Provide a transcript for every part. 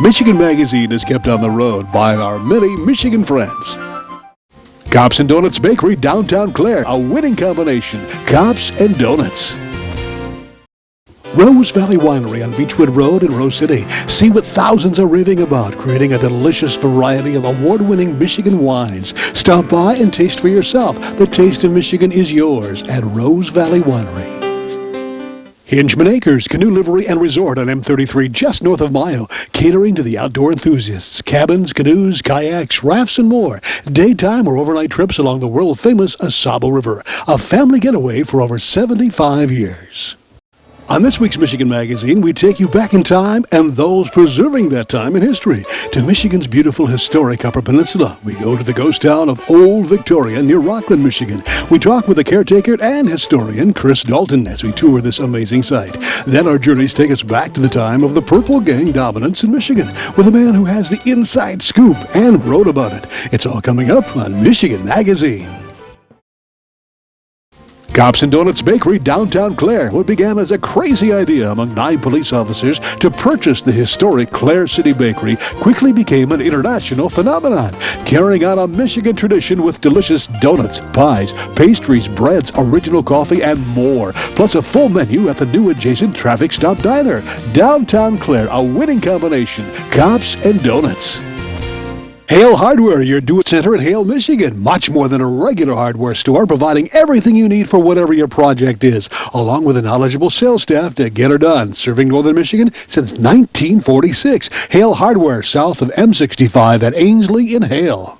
Michigan Magazine is kept on the road by our many Michigan friends. Cops and Donuts Bakery, downtown Clare, a winning combination. Cops and Donuts. Rose Valley Winery on Beechwood Road in Rose City. See what thousands are raving about, creating a delicious variety of award-winning Michigan wines. Stop by and taste for yourself. The taste of Michigan is yours at Rose Valley Winery. Hingeman Acres Canoe Livery and Resort on M33 just north of Mayo, catering to the outdoor enthusiasts. Cabins, canoes, kayaks, rafts, and more. Daytime or overnight trips along the world-famous Asabo River. A family getaway for over 75 years. On this week's Michigan Magazine, we take you back in time and those preserving that time in history to Michigan's beautiful historic Upper Peninsula. We go to the ghost town of Old Victoria near Rockland, Michigan. We talk with the caretaker and historian Chris Dalton as we tour this amazing site. Then our journeys take us back to the time of the Purple Gang dominance in Michigan with a man who has the inside scoop and wrote about it. It's all coming up on Michigan Magazine. Cops and Donuts Bakery, downtown Clare. What began as a crazy idea among 9 police officers to purchase the historic Clare City Bakery quickly became an international phenomenon, carrying on a Michigan tradition with delicious donuts, pies, pastries, breads, original coffee, and more. Plus a full menu at the new adjacent Traffic Stop Diner. Downtown Clare, a winning combination. Cops and Donuts. Hale Hardware, your do-it-center in Hale, Michigan. Much more than a regular hardware store, providing everything you need for whatever your project is, along with a knowledgeable sales staff to get her done. Serving Northern Michigan since 1946. Hale Hardware, south of M65 at Ainsley in Hale.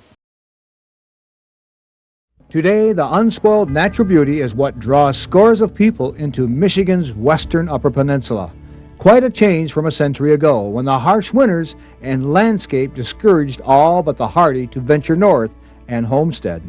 Today, the unspoiled natural beauty is what draws scores of people into Michigan's western Upper Peninsula. Quite a change from a century ago, when the harsh winters and landscape discouraged all but the hardy to venture north and homestead.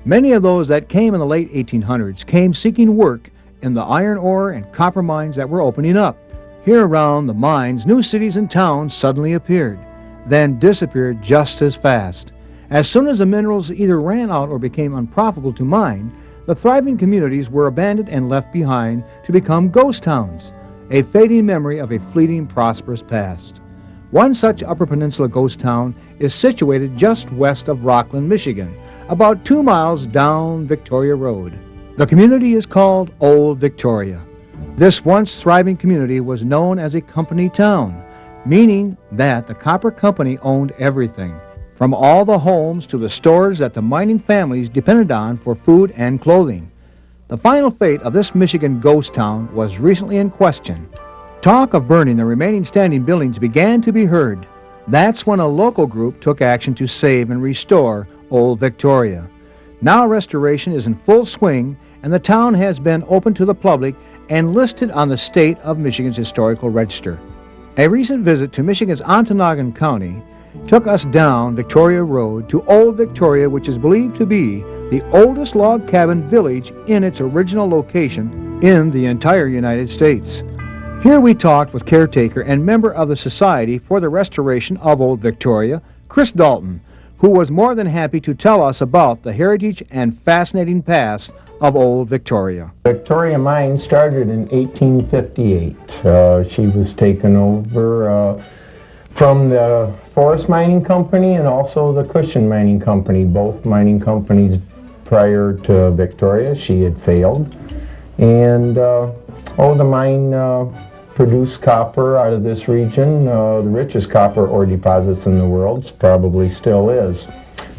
Many of those that came in the late 1800s came seeking work in the iron ore and copper mines that were opening up. Here around the mines, new cities and towns suddenly appeared, then disappeared just as fast. As soon as the minerals either ran out or became unprofitable to mine, the thriving communities were abandoned and left behind to become ghost towns. A fading memory of a fleeting, prosperous past. One such Upper Peninsula ghost town is situated just west of Rockland, Michigan, about 2 miles down Victoria Road. The community is called Old Victoria. This once thriving community was known as a company town, meaning that the copper company owned everything, from all the homes to the stores that the mining families depended on for food and clothing. The final fate of this Michigan ghost town was recently in question. Talk of burning the remaining standing buildings began to be heard. That's when a local group took action to save and restore Old Victoria. Now restoration is in full swing, and the town has been open to the public and listed on the state of Michigan's Historical Register. A recent visit to Michigan's Ontonagon County took us down Victoria Road to Old Victoria, which is believed to be the oldest log cabin village in its original location in the entire United States. Here we talked with caretaker and member of the Society for the Restoration of Old Victoria, Chris Dalton, who was more than happy to tell us about the heritage and fascinating past of Old Victoria. Victoria Mine started in 1858. She was taken over from the Forest Mining Company and also the Cushion Mining Company, both mining companies prior to Victoria. She had failed. And the mine produced copper out of this region, the richest copper ore deposits in the world, probably still is.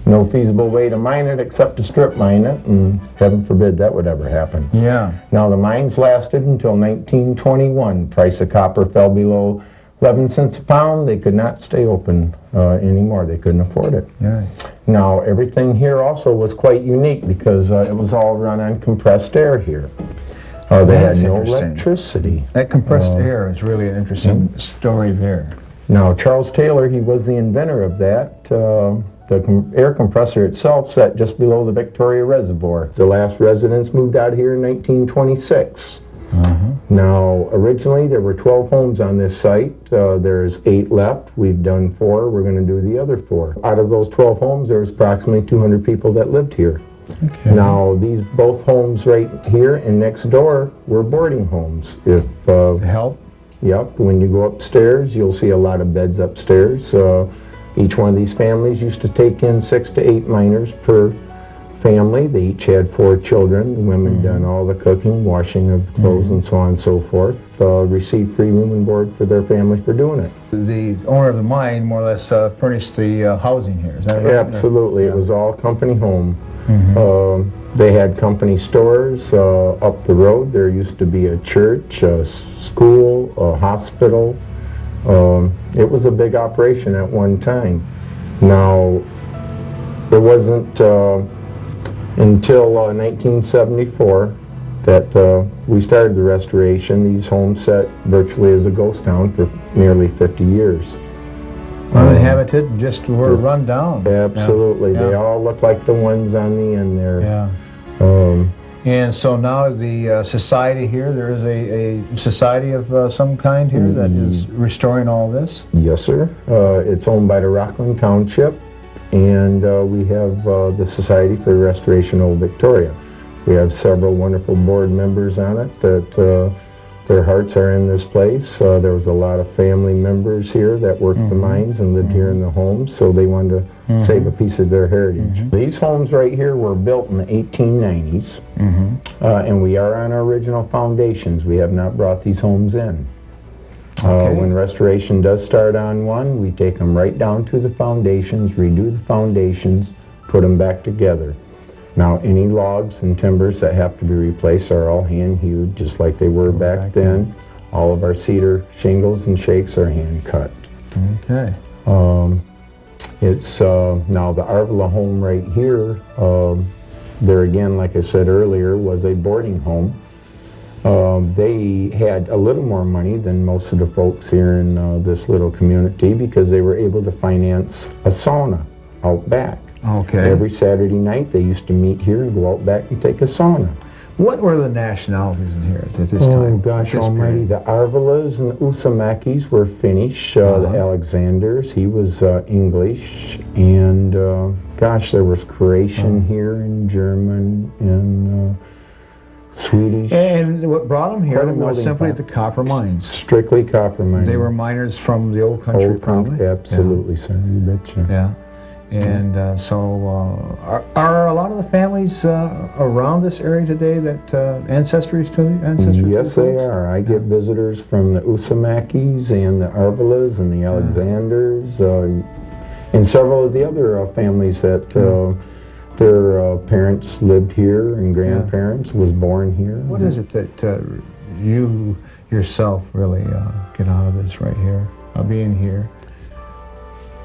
No feasible way to mine it except to strip mine it, and heaven forbid that would ever happen. Yeah. Now the mines lasted until 1921. Price of copper fell below 11 cents a pound. They could not stay open anymore. They couldn't afford it. Yeah. Now everything here also was quite unique because it was all run on compressed air here. They had no electricity. That compressed air is really an interesting story there. Now Charles Taylor, he was the inventor of that. The air compressor itself sat just below the Victoria Reservoir. The last residents moved out here in 1926. Now, originally there were 12 homes on this site. There's 8 left. We've done 4. We're going to do the other 4. Out of those 12 homes, there was approximately 200 people that lived here. Okay. Now, these both homes right here and next door were boarding homes. If help? Yep, when you go upstairs, you'll see a lot of beds upstairs. Each one of these families used to take in 6 to 8 miners per family. They each had 4 children. The women done all the cooking, washing of the clothes, and so on and so forth. Received free room and board for their families for doing it. The owner of the mine more or less furnished the housing here, is that right? Absolutely, it was all company home. They had company stores up the road. There used to be a church, a school, a hospital. It was a big operation at one time. Now, it wasn't until 1974 that we started the restoration. These homes sat virtually as a ghost town for nearly 50 years. Uninhabited, just were run down. Absolutely. Yeah. They all look like the ones on the end there. Yeah. And so now the society here, there is a society of some kind here that is restoring all this? Yes, sir. It's owned by the Rockland Township, and we have the Society for the Restoration of Old Victoria. We have several wonderful board members on it that their hearts are in this place. There was a lot of family members here that worked the mines and lived here in the homes, so they wanted to save a piece of their heritage. These homes right here were built in the 1890s, and we are on our original foundations. We have not brought these homes in. When restoration does start on one, we take them right down to the foundations, redo the foundations, put them back together. Now, any logs and timbers that have to be replaced are all hand-hewed, just like they were back then. All of our cedar shingles and shakes are hand-cut. Okay. It's now the Arvela home right here. There again, like I said earlier, was a boarding home. They had a little more money than most of the folks here in this little community because they were able to finance a sauna out back. Okay. Every Saturday night they used to meet here and go out back and take a sauna. What were the nationalities in here at this Oh time? gosh This almighty, period? the Arvelas and the Usamakis were Finnish, the Alexanders, he was English, and gosh, there was Croatian here and German and Swedish. And what brought them here Quite a was melting simply pot. the copper mines. Strictly copper mining. They were miners from the old country, Old country, probably. absolutely, sir, you betcha. Yeah. And are a lot of the families around this area today that ancestors to the ancestors? Yes, they are. I get visitors from the Usamakis and the Arvelas and the Alexanders, and several of the other families that their parents lived here and grandparents was born here. What is it that you yourself really get out of this right here, being here?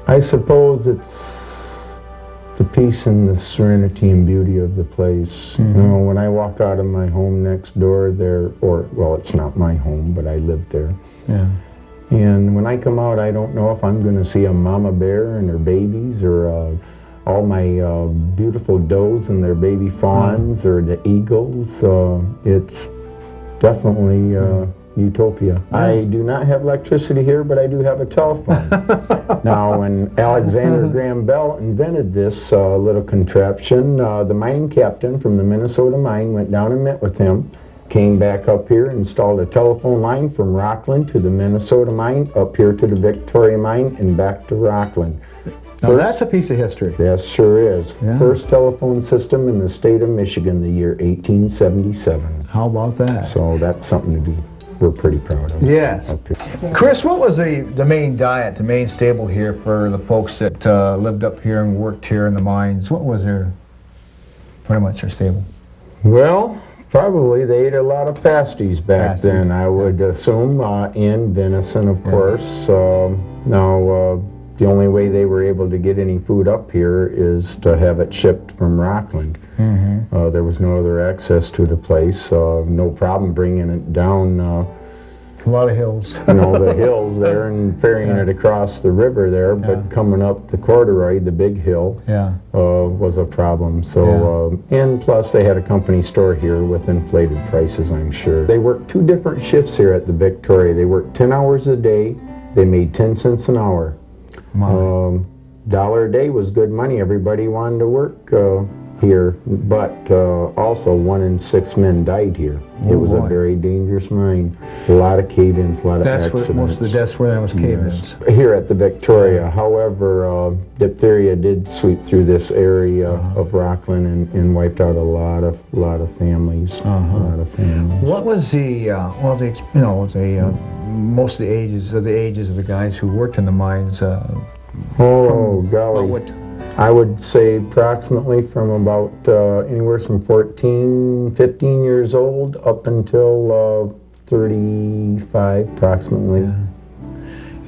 I suppose it's the peace and the serenity and beauty of the place. You know, when I walk out of my home next door there, or, well, it's not my home, but I live there. Yeah. And when I come out, I don't know if I'm going to see a mama bear and her babies, or all my beautiful does and their baby fawns, or the eagles. It's definitely utopia. I do not have electricity here, but I do have a telephone. Now, when Alexander Graham Bell invented this little contraption, the mine captain from the Minnesota mine went down and met with him, came back up here, installed a telephone line from Rockland to the Minnesota mine, up here to the Victoria mine, and back to Rockland. Now that's a piece of history. Yes, sure is. Yeah. First telephone system in the state of Michigan, the year 1877. How about that? So that's something to be, we're pretty proud of. Yes. Up here. Chris, what was the main diet, the main stable here for the folks that lived up here and worked here in the mines? What was pretty much their stable? Well, probably they ate a lot of pasties back Pasties, then, I would assume, and venison, of course. Now, the only way they were able to get any food up here is to have it shipped from Rockland. There was no other access to the place, no problem bringing it down, A lot of hills. you know, the hills there and ferrying it across the river there, but coming up the corduroy, the big hill, Yeah. was a problem. So, and plus they had a company store here with inflated prices, I'm sure. They worked 2 different shifts here at the Victoria. They worked 10 hours a day. They made 10 cents an hour. $1 a day was good money. Everybody wanted to work here, but also 1 in 6 men died here. It was a very dangerous mine. A lot of cave-ins, a lot of That's accidents. where most of the deaths were. That was cave-ins. Here at the Victoria. However, diphtheria did sweep through this area of Rockland and wiped out a lot of families. A lot of families. What was the most of the ages of the guys who worked in the mines? Oh golly! I would say approximately from about anywhere from 14, 15 years old up until 35 approximately. Yeah.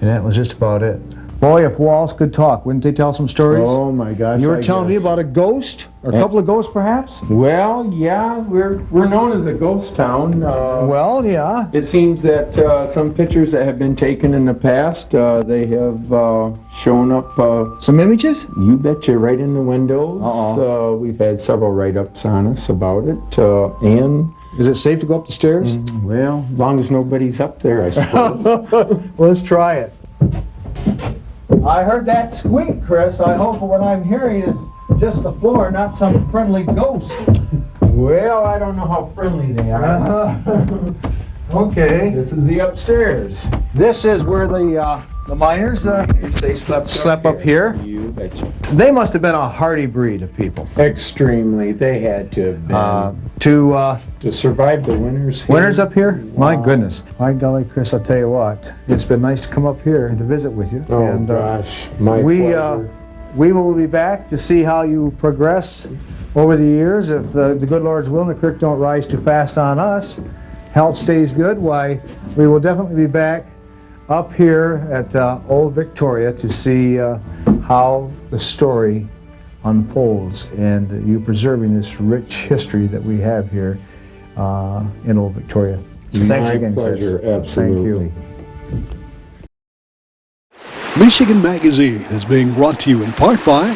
And that was just about it. Boy, if walls could talk, wouldn't they tell some stories? Oh my gosh! You were telling me about a ghost, or a couple of ghosts perhaps? Well, yeah, we're known as a ghost town. Well, yeah. It seems that some pictures that have been taken in the past, they have shown up. Some images? You betcha, right in the windows. We've had several write-ups on us about it, and. Is it safe to go up the stairs? Well, as long as nobody's up there, I suppose. Well, let's try it. I heard that squeak, Chris. I hope what I'm hearing is just the floor, not some friendly ghost. Well, I don't know how friendly they are. Okay. This is the upstairs. This is where the miners They slept up here. You betcha. They must have been a hardy breed of people. Extremely. They had to have been. To survive the winters here. winters up here? My goodness. My golly, Chris, I'll tell you what. It's been nice to come up here and to visit with you. Oh, and, gosh. My pleasure. We will be back to see how you progress over the years. If the good Lord's will and the creek don't rise too fast on us, health stays good, why, we will definitely be back up here at Old Victoria to see how the story unfolds and you preserving this rich history that we have here in Old Victoria. So thanks again, pleasure, Chris. absolutely. Thank you. Michigan Magazine is being brought to you in part by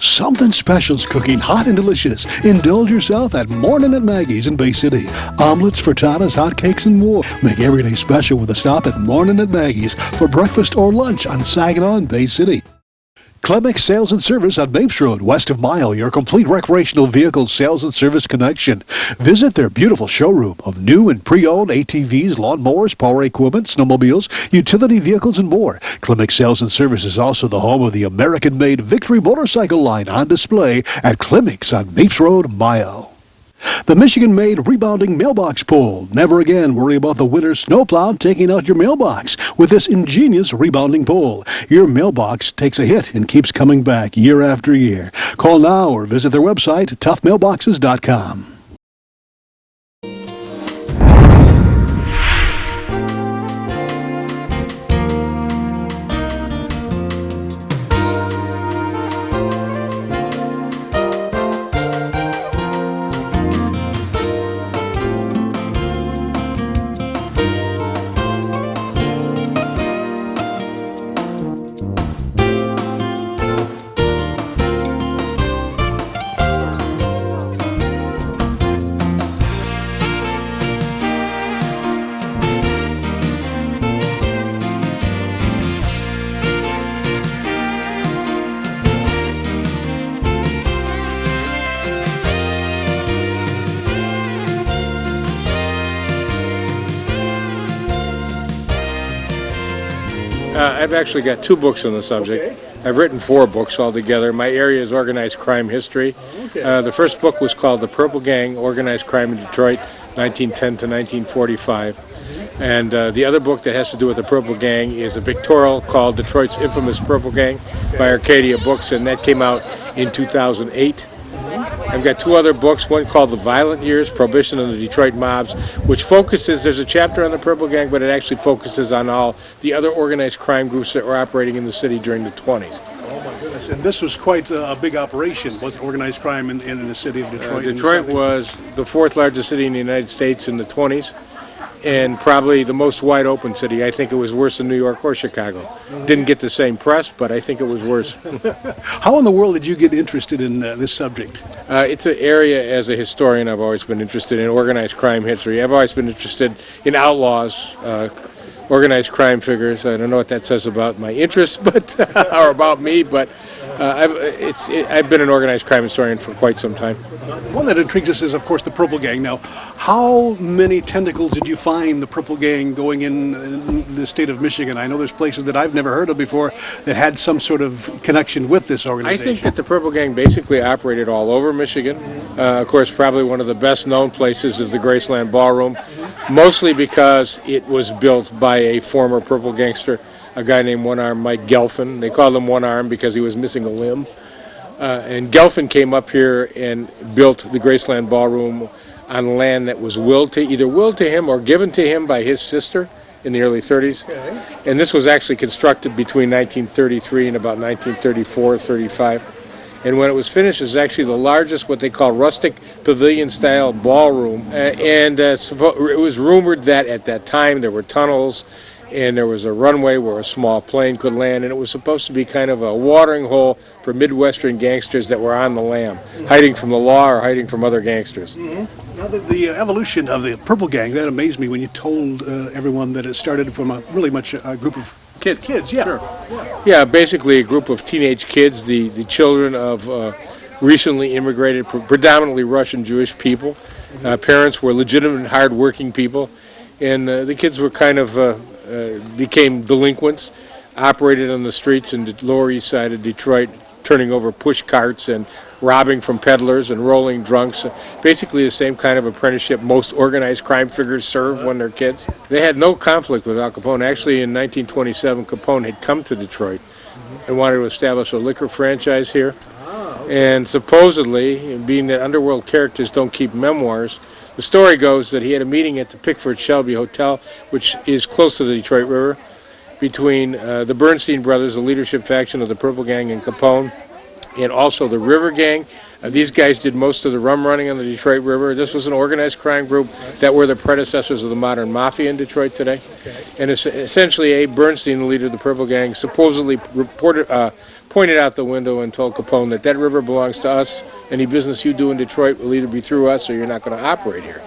Something Special's cooking hot and delicious. Indulge yourself at Morning at Maggie's in Bay City. Omelets, frittatas, hotcakes, and more. Make every day special with a stop at Morning at Maggie's for breakfast or lunch on Saginaw in Bay City. Clemix Sales and Service on Mapes Road, west of Mile, your complete recreational vehicle sales and service connection. Visit their beautiful showroom of new and pre-owned ATVs, lawnmowers, power equipment, snowmobiles, utility vehicles, and more. Clemix Sales and Service is also the home of the American-made Victory motorcycle line on display at Clemix on Mapes Road, Mile. The Michigan-made rebounding mailbox pole. Never again worry about the winter snowplow taking out your mailbox with this ingenious rebounding pole. Your mailbox takes a hit and keeps coming back year after year. Call now or visit their website, toughmailboxes.com. I've actually got 2 books on the subject. Okay. I've written 4 books altogether. My area is organized crime history. Okay. The first book was called The Purple Gang, Organized Crime in Detroit, 1910 to 1945. And the other book that has to do with the Purple Gang is a pictorial called Detroit's Infamous Purple Gang by Arcadia Books, and that came out in 2008. I've got 2 other books, one called The Violent Years, Prohibition and the Detroit Mobs, which focuses, there's a chapter on the Purple Gang, but it actually focuses on all the other organized crime groups that were operating in the city during the 20s. Oh my goodness, and this was quite a big operation, was organized crime in the city of Detroit? Detroit was the 4th largest city in the United States in the 20s, and probably the most wide open city. I think it was worse than New York or Chicago. Didn't get the same press, but I think it was worse. How in the world did you get interested in this subject? It's an area, as a historian, I've always been interested in organized crime history. I've always been interested in outlaws, organized crime figures. I don't know what that says about my interests, but or about me, but I've been an organized crime historian for quite some time. One that intrigues us is, of course, the Purple Gang. Now, how many tentacles did you find the Purple Gang going in the state of Michigan? I know there's places that I've never heard of before that had some sort of connection with this I organization. think that the Purple Gang basically operated all over Michigan. Of course, probably one of the best known places is the Graceland Ballroom, mostly because it was built by a former Purple gangster, a guy named One Arm Mike Gelfin. They called him One Arm because he was missing a limb. And Gelfin came up here and built the Graceland Ballroom on land that was either willed to him or given to him by his sister in the early 30s. Okay. And this was actually constructed between 1933 and about 1934, 35. And when it was finished, it was actually the largest, what they call rustic pavilion-style ballroom. It was rumored that at that time there were tunnels and there was a runway where a small plane could land, and it was supposed to be kind of a watering hole for Midwestern gangsters that were on the lam, hiding from the law or hiding from other gangsters. Now, the evolution of the Purple Gang, that amazed me when you told everyone that it started from a group of Kids. Yeah. Sure. Yeah, basically a group of teenage kids, the children of recently immigrated, predominantly Russian Jewish people. Parents were legitimate, hard-working people, and the kids were kind of became delinquents, operated on the streets in the Lower East Side of Detroit, turning over push carts and robbing from peddlers and rolling drunks. Basically the same kind of apprenticeship most organized crime figures serve when they're kids. They had no conflict with Al Capone. Actually, in 1927, Capone had come to Detroit and wanted to establish a liquor franchise here. And supposedly, being that underworld characters don't keep memoirs, the story goes that he had a meeting at the Pickford Shelby Hotel, which is close to the Detroit River, between the Bernstein brothers, the leadership faction of the Purple Gang, and Capone, and also the River Gang. These guys did most of the rum running on the Detroit River. This was an organized crime group that were the predecessors of the modern mafia in Detroit today. And it's essentially Abe Bernstein, the leader of the Purple Gang, supposedly pointed out the window and told Capone that river belongs to us. Any business you do in Detroit will either be through us or you're not going to operate here.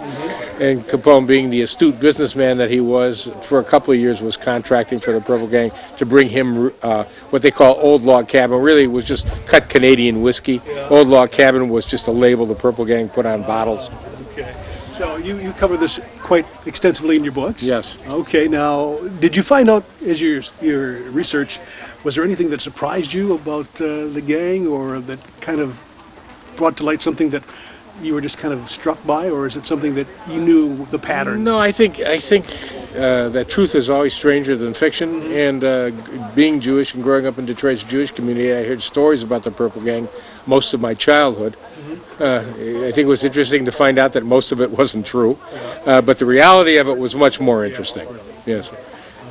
And Capone, being the astute businessman that he was, for a couple of years was contracting for the Purple Gang to bring him what they call Old Log Cabin. Really, it was just cut Canadian whiskey. Old Log Cabin was just a label the Purple Gang put on bottles. Okay. So you cover this quite extensively in your books? Yes. Okay. Now, did you find out, as your research, was there anything that surprised you about the gang, or that kind of brought to light something that you were just kind of struck by, or is it something that you knew the pattern? No, I think that truth is always stranger than fiction. And being Jewish and growing up in Detroit's Jewish community, I heard stories about the Purple Gang most of my childhood. I think it was interesting to find out that most of it wasn't true, but the reality of it was much more interesting. Yes.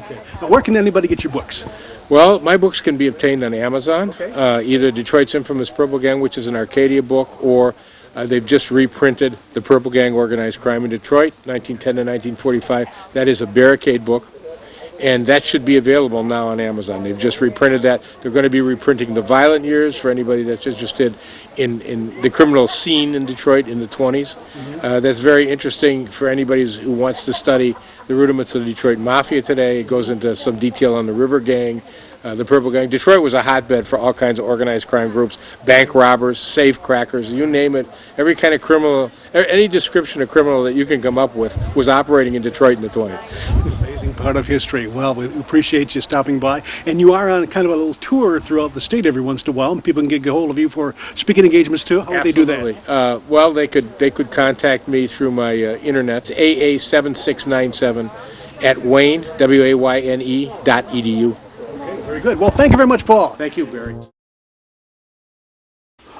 Okay. Now, where can anybody get your books? Well, my books can be obtained on Amazon, either Detroit's Infamous Purple Gang, which is an Arcadia book, or they've just reprinted The Purple Gang Organized Crime in Detroit, 1910 to 1945. That is a Barricade book, and that should be available now on Amazon. They've just reprinted that. They're going to be reprinting The Violent Years for anybody that's interested in the criminal scene in Detroit in the 20s. That's very interesting for anybody who wants to study the rudiments of the Detroit Mafia today. It goes into some detail on the River Gang, the Purple Gang. Detroit was a hotbed for all kinds of organized crime groups, bank robbers, safe crackers, you name it. Every kind of criminal, any description of criminal that you can come up with was operating in Detroit in the 20s. Amazing part of history. Well, we appreciate you stopping by. And you are on kind of a little tour throughout the state every once in a while, and people can get a hold of you for speaking engagements too. How would they do that? Well, they could contact me through my internet. It's AA7697 at Wayne, WAYNE.edu. Very good. Well, thank you very much, Paul. Thank you, Barry.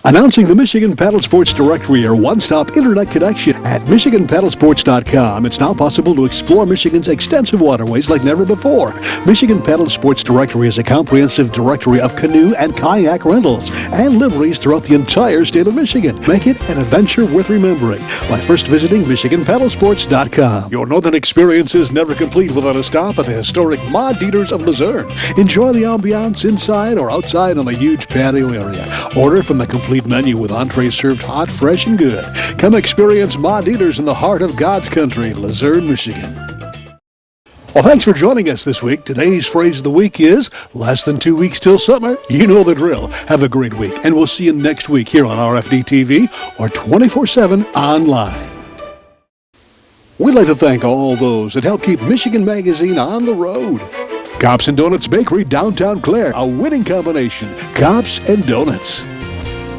Announcing the Michigan Paddle Sports Directory, your one-stop internet connection at MichiganPaddlesports.com. It's now possible to explore Michigan's extensive waterways like never before. Michigan Paddle Sports Directory is a comprehensive directory of canoe and kayak rentals and liveries throughout the entire state of Michigan. Make it an adventure worth remembering by first visiting MichiganPaddlesports.com. Your northern experience is never complete without a stop at the historic Ma Dieters of Luzerne. Enjoy the ambiance inside or outside on the huge patio area. Order from the complete menu with entrees served hot, fresh, and good. Come experience Ma Dieters in the heart of God's country, Luzerne, Michigan. Well, thanks for joining us this week. Today's phrase of the week is less than 2 weeks till summer. You know the drill. Have a great week, and we'll see you next week here on RFD TV or 24/7 online. We'd like to thank all those that help keep Michigan Magazine on the road. Cops and Donuts Bakery, downtown Clare, a winning combination. Cops and Donuts.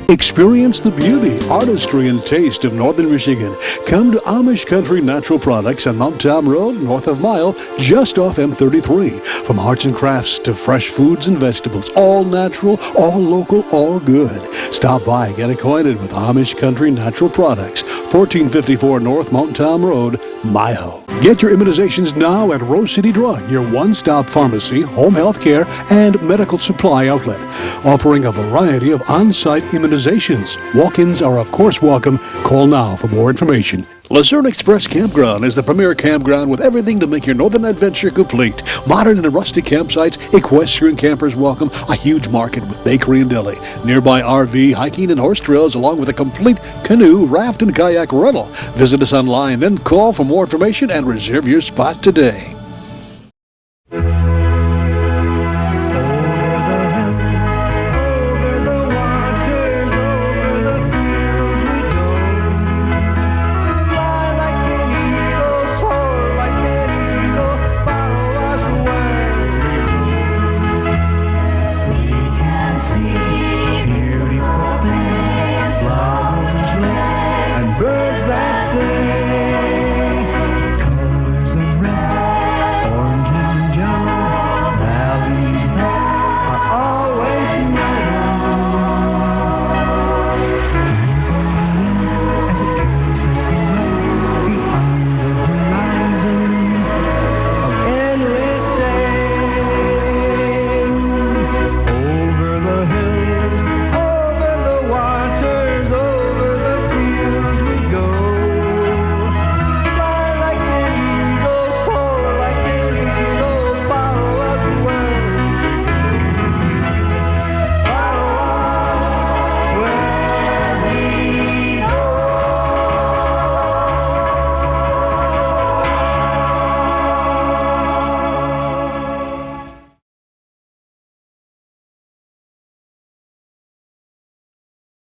Experience the beauty, artistry, and taste of Northern Michigan. Come to Amish Country Natural Products on Mount Tom Road, north of Mile, just off M33. From arts and crafts to fresh foods and vegetables, all natural, all local, all good. Stop by and get acquainted with Amish Country Natural Products, 1454 North Mount Tom Road, Mile. Get your immunizations now at Rose City Drug, your one-stop pharmacy, home health care, and medical supply outlet, offering a variety of on-site immunizations. Walk-ins are of course welcome. Call now for more information. Luzerne Express Campground is the premier campground with everything to make your northern adventure complete. Modern and rustic campsites, equestrian campers welcome, a huge market with bakery and deli, nearby RV, hiking, and horse trails, along with a complete canoe, raft, and kayak rental. Visit us online, then call for more information and reserve your spot today.